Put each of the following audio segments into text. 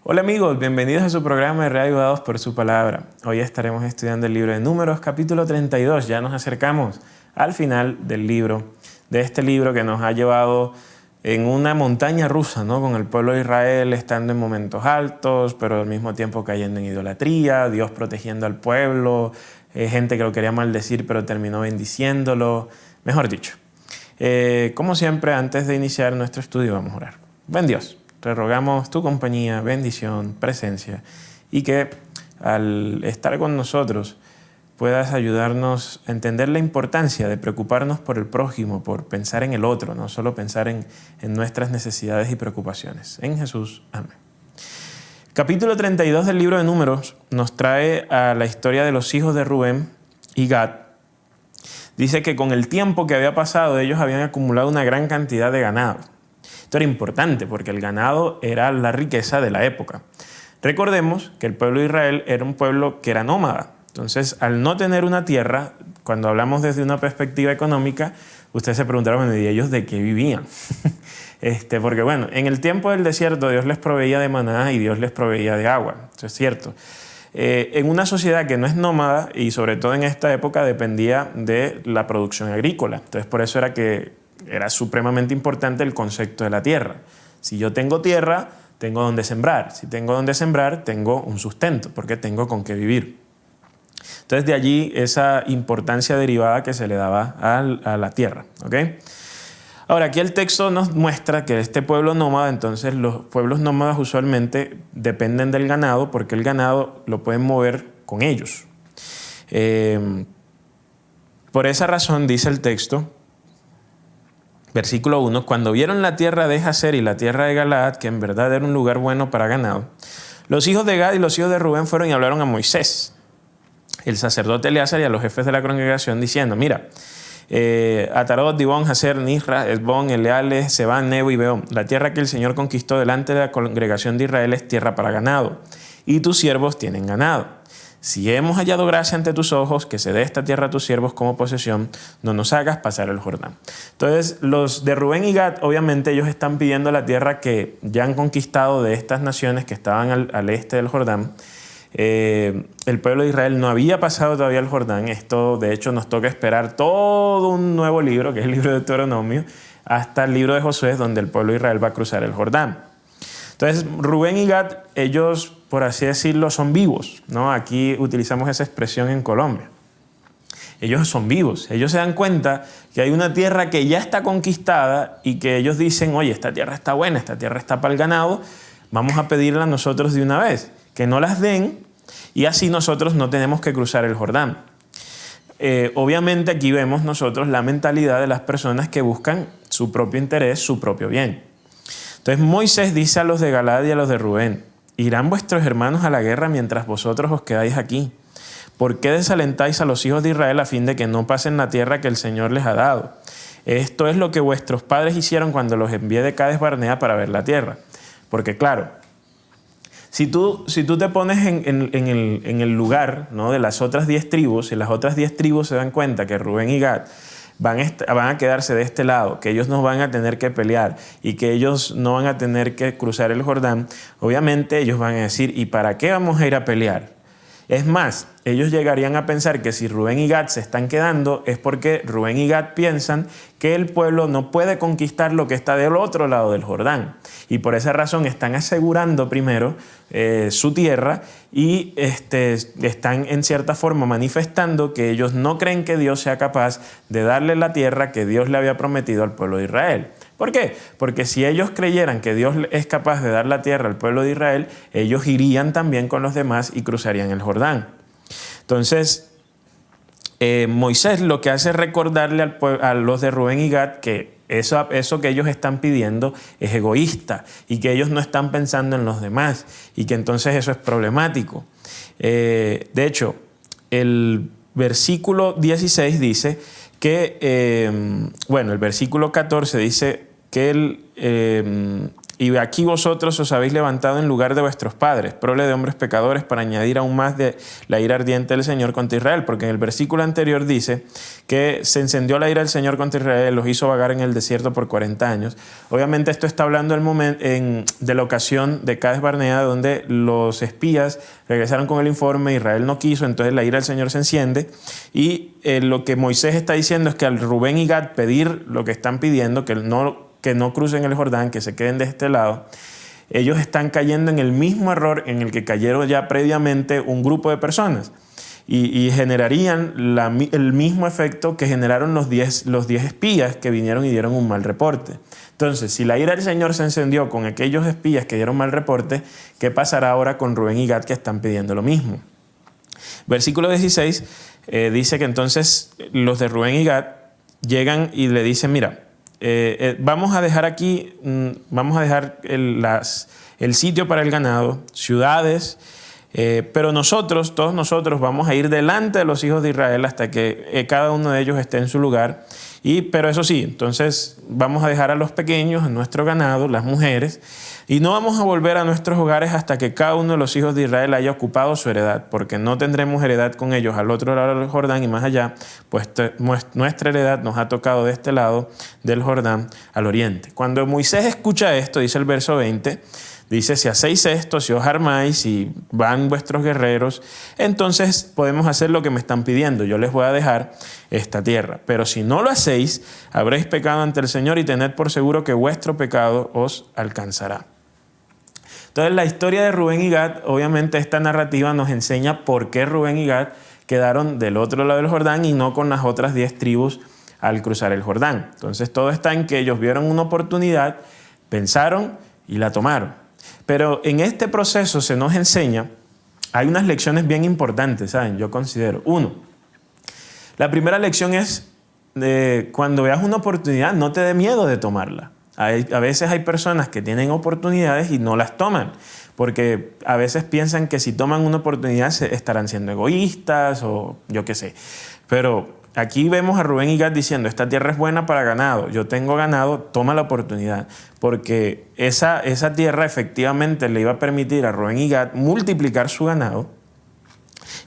Hola amigos, bienvenidos a su programa de Reavivados por su Palabra. Hoy estaremos estudiando el libro de Números, capítulo 32. Ya nos acercamos al final del libro, de este libro que nos ha llevado en una montaña rusa, ¿no? Con el pueblo de Israel estando en momentos altos, pero al mismo tiempo cayendo en idolatría, Dios protegiendo al pueblo, gente que lo quería maldecir pero terminó bendiciéndolo. Mejor dicho, como siempre, antes de iniciar nuestro estudio vamos a orar. Buen Dios, te rogamos tu compañía, bendición, presencia y que al estar con nosotros puedas ayudarnos a entender la importancia de preocuparnos por el prójimo, por pensar en el otro, no solo pensar en nuestras necesidades y preocupaciones. En Jesús, amén. Capítulo 32 del libro de Números nos trae a la historia de los hijos de Rubén y Gad. Dice que con el tiempo que había pasado ellos habían acumulado una gran cantidad de ganado. Esto era importante porque el ganado era la riqueza de la época. Recordemos que el pueblo de Israel era un pueblo que era nómada. Entonces, al no tener una tierra, cuando hablamos desde una perspectiva económica, ustedes se preguntaron, bueno, ¿y ellos de qué vivían? Porque bueno, en el tiempo del desierto Dios les proveía de maná y Dios les proveía de agua. Eso es cierto. En una sociedad que no es nómada y sobre todo en esta época dependía de la producción agrícola. Entonces, por eso era supremamente importante el concepto de la tierra. Si yo tengo tierra, tengo donde sembrar. Si tengo donde sembrar, tengo un sustento, porque tengo con qué vivir. Entonces, de allí esa importancia derivada que se le daba a la tierra. ¿Okay? Ahora, aquí el texto nos muestra que este pueblo nómada, entonces los pueblos nómadas usualmente dependen del ganado, porque el ganado lo pueden mover con ellos. Por esa razón, dice el texto, versículo 1, cuando vieron la tierra de Jazer y la tierra de Galaad, que en verdad era un lugar bueno para ganado, los hijos de Gad y los hijos de Rubén fueron y hablaron a Moisés, el sacerdote Eleazar, y a los jefes de la congregación, diciendo, mira, Atarot, Dibón, Jazer, Nisra, Esbón, Eleale, Sebán, Nebo y Beón, la tierra que el Señor conquistó delante de la congregación de Israel es tierra para ganado, y tus siervos tienen ganado. Si hemos hallado gracia ante tus ojos, que se dé esta tierra a tus siervos como posesión, no nos hagas pasar el Jordán. Entonces, los de Rubén y Gad, obviamente ellos están pidiendo la tierra que ya han conquistado de estas naciones que estaban al este del Jordán. El pueblo de Israel no había pasado todavía el Jordán. Esto, de hecho, nos toca esperar todo un nuevo libro, que es el libro de Deuteronomio, hasta el libro de Josué, donde el pueblo de Israel va a cruzar el Jordán. Entonces, Rubén y Gad, ellos, por así decirlo, son vivos, ¿no? Aquí utilizamos esa expresión en Colombia. Ellos son vivos. Ellos se dan cuenta que hay una tierra que ya está conquistada y que ellos dicen, oye, esta tierra está buena, esta tierra está para el ganado, vamos a pedirla nosotros de una vez, que no las den y así nosotros no tenemos que cruzar el Jordán. Obviamente aquí vemos nosotros la mentalidad de las personas que buscan su propio interés, su propio bien. Entonces Moisés dice a los de Galaad y a los de Rubén, ¿irán vuestros hermanos a la guerra mientras vosotros os quedáis aquí? ¿Por qué desalentáis a los hijos de Israel a fin de que no pasen la tierra que el Señor les ha dado? Esto es lo que vuestros padres hicieron cuando los envié de Cades Barnea para ver la tierra. Porque claro, si tú te pones en el lugar, ¿no?, de las otras 10 tribus, y las otras 10 tribus se dan cuenta que Rubén y Gad van a quedarse de este lado, que ellos no van a tener que pelear y que ellos no van a tener que cruzar el Jordán, obviamente ellos van a decir, ¿y para qué vamos a ir a pelear? Es más, ellos llegarían a pensar que si Rubén y Gad se están quedando es porque Rubén y Gad piensan que el pueblo no puede conquistar lo que está del otro lado del Jordán. Y por esa razón están asegurando primero su tierra y están en cierta forma manifestando que ellos no creen que Dios sea capaz de darle la tierra que Dios le había prometido al pueblo de Israel. ¿Por qué? Porque si ellos creyeran que Dios es capaz de dar la tierra al pueblo de Israel, ellos irían también con los demás y cruzarían el Jordán. Entonces, Moisés lo que hace es recordarle a los de Rubén y Gad que eso que ellos están pidiendo es egoísta y que ellos no están pensando en los demás y que entonces eso es problemático. De hecho, el versículo 16 dice que, el versículo 14 dice que y aquí vosotros os habéis levantado en lugar de vuestros padres, prole de hombres pecadores, para añadir aún más de la ira ardiente del Señor contra Israel. Porque en el versículo anterior dice que se encendió la ira del Señor contra Israel, los hizo vagar en el desierto por 40 años. Obviamente esto está hablando de la ocasión de Cades Barnea, donde los espías regresaron con el informe, Israel no quiso, entonces la ira del Señor se enciende. Y lo que Moisés está diciendo es que al Rubén y Gad pedir lo que están pidiendo, que no crucen el Jordán, que se queden de este lado, ellos están cayendo en el mismo error en el que cayeron ya previamente un grupo de personas y generarían el mismo efecto que generaron los 10 espías que vinieron y dieron un mal reporte. Entonces, si la ira del Señor se encendió con aquellos espías que dieron mal reporte, ¿qué pasará ahora con Rubén y Gad que están pidiendo lo mismo? Versículo 16 dice que entonces los de Rubén y Gad llegan y le dicen, mira, vamos a dejar aquí, el sitio para el ganado, ciudades, pero todos nosotros vamos a ir delante de los hijos de Israel hasta que cada uno de ellos esté en su lugar. Pero eso sí, entonces vamos a dejar a los pequeños, a nuestro ganado, las mujeres, y no vamos a volver a nuestros hogares hasta que cada uno de los hijos de Israel haya ocupado su heredad, porque no tendremos heredad con ellos al otro lado del Jordán y más allá, pues nuestra heredad nos ha tocado de este lado del Jordán al oriente. Cuando Moisés escucha esto, dice el verso 20, dice, si hacéis esto, si os armáis, si van vuestros guerreros, entonces podemos hacer lo que me están pidiendo. Yo les voy a dejar esta tierra. Pero si no lo hacéis, habréis pecado ante el Señor y tened por seguro que vuestro pecado os alcanzará. Entonces la historia de Rubén y Gad, obviamente esta narrativa nos enseña por qué Rubén y Gad quedaron del otro lado del Jordán y no con las otras 10 tribus al cruzar el Jordán. Entonces todo está en que ellos vieron una oportunidad, pensaron y la tomaron. Pero en este proceso se nos enseña, hay unas lecciones bien importantes, ¿saben? Yo considero. Uno, la primera lección es, cuando veas una oportunidad, no te dé miedo de tomarla. A veces hay personas que tienen oportunidades y no las toman, porque a veces piensan que si toman una oportunidad estarán siendo egoístas o yo qué sé. Pero aquí vemos a Rubén y Gad diciendo, esta tierra es buena para ganado, yo tengo ganado, toma la oportunidad, porque esa tierra efectivamente le iba a permitir a Rubén y Gad multiplicar su ganado,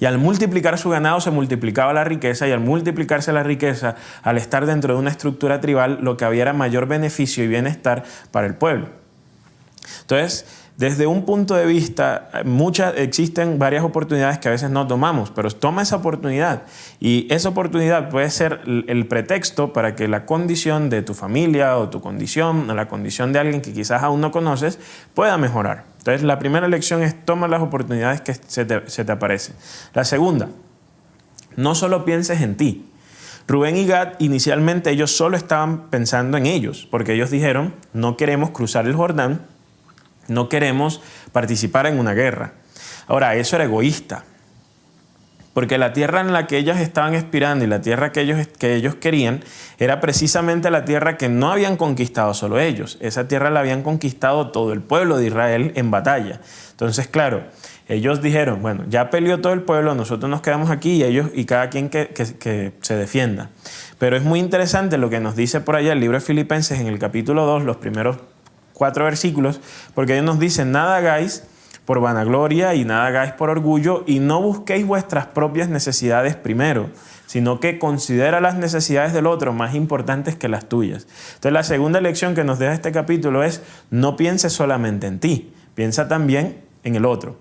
y al multiplicar su ganado se multiplicaba la riqueza, y al multiplicarse la riqueza, al estar dentro de una estructura tribal, lo que había era mayor beneficio y bienestar para el pueblo. Entonces, desde un punto de vista, existen varias oportunidades que a veces no tomamos, pero toma esa oportunidad. Y esa oportunidad puede ser el pretexto para que la condición de tu familia o tu condición o la condición de alguien que quizás aún no conoces pueda mejorar. Entonces, la primera lección es toma las oportunidades que se te aparecen. La segunda, no solo pienses en ti. Rubén y Gad, inicialmente ellos solo estaban pensando en ellos, porque ellos dijeron, no queremos cruzar el Jordán, no queremos participar en una guerra. Ahora, eso era egoísta, porque la tierra en la que ellos estaban aspirando y la tierra que ellos querían era precisamente la tierra que no habían conquistado solo ellos. Esa tierra la habían conquistado todo el pueblo de Israel en batalla. Entonces, claro, ellos dijeron, bueno, ya peleó todo el pueblo, nosotros nos quedamos aquí y cada quien que se defienda. Pero es muy interesante lo que nos dice por allá el libro de Filipenses en el capítulo 2, los primeros 4 versículos, porque ellos nos dicen, nada hagáis por vanagloria y nada hagáis por orgullo y no busquéis vuestras propias necesidades primero, sino que considera las necesidades del otro más importantes que las tuyas. Entonces la segunda lección que nos deja este capítulo es, no pienses solamente en ti, piensa también en el otro.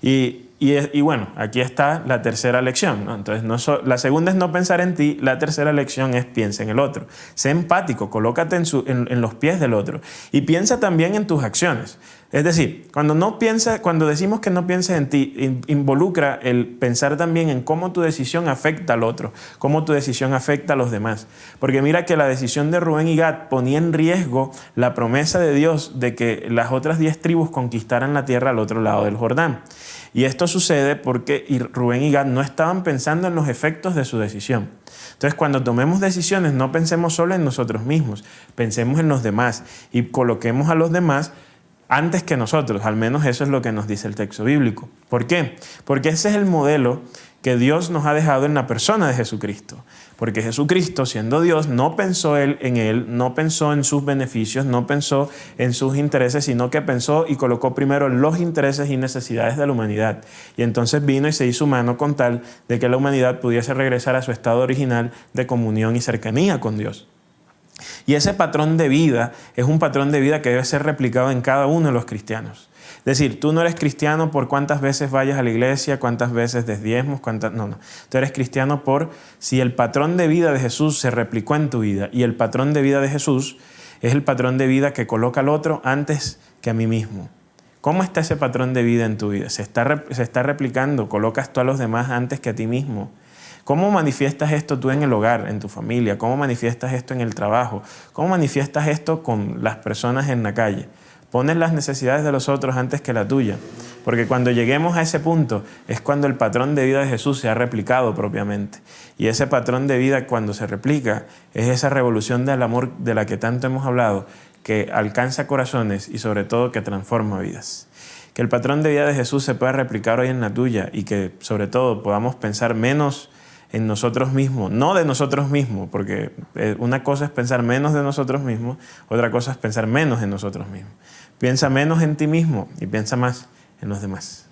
Y bueno, aquí está la tercera lección, ¿no? Entonces, la segunda es no pensar en ti, la tercera lección es piensa en el otro. Sé empático, colócate en los pies del otro y piensa también en tus acciones. Es decir, cuando decimos que no pienses en ti, involucra el pensar también en cómo tu decisión afecta al otro, cómo tu decisión afecta a los demás. Porque mira que la decisión de Rubén y Gad ponía en riesgo la promesa de Dios de que las otras 10 tribus conquistaran la tierra al otro lado del Jordán. Y esto sucede porque Rubén y Gad no estaban pensando en los efectos de su decisión. Entonces, cuando tomemos decisiones, no pensemos solo en nosotros mismos, pensemos en los demás y coloquemos a los demás antes que nosotros. Al menos eso es lo que nos dice el texto bíblico. ¿Por qué? Porque ese es el modelo que Dios nos ha dejado en la persona de Jesucristo. Porque Jesucristo, siendo Dios, no pensó en Él, no pensó en sus beneficios, no pensó en sus intereses, sino que pensó y colocó primero los intereses y necesidades de la humanidad. Y entonces vino y se hizo humano con tal de que la humanidad pudiese regresar a su estado original de comunión y cercanía con Dios. Y ese patrón de vida es un patrón de vida que debe ser replicado en cada uno de los cristianos. Es decir, tú no eres cristiano por cuántas veces vayas a la iglesia, cuántas veces des diezmos, no. Tú eres cristiano por si el patrón de vida de Jesús se replicó en tu vida. Y el patrón de vida de Jesús es el patrón de vida que coloca al otro antes que a mí mismo. ¿Cómo está ese patrón de vida en tu vida? ¿Se está replicando? ¿Colocas tú a los demás antes que a ti mismo? ¿Cómo manifiestas esto tú en el hogar, en tu familia? ¿Cómo manifiestas esto en el trabajo? ¿Cómo manifiestas esto con las personas en la calle? Pones las necesidades de los otros antes que la tuya. Porque cuando lleguemos a ese punto es cuando el patrón de vida de Jesús se ha replicado propiamente. Y ese patrón de vida, cuando se replica, es esa revolución del amor de la que tanto hemos hablado, que alcanza corazones y sobre todo que transforma vidas. Que el patrón de vida de Jesús se pueda replicar hoy en la tuya y que sobre todo podamos pensar menos en nosotros mismos, no de nosotros mismos, porque una cosa es pensar menos de nosotros mismos, otra cosa es pensar menos en nosotros mismos. Piensa menos en ti mismo y piensa más en los demás.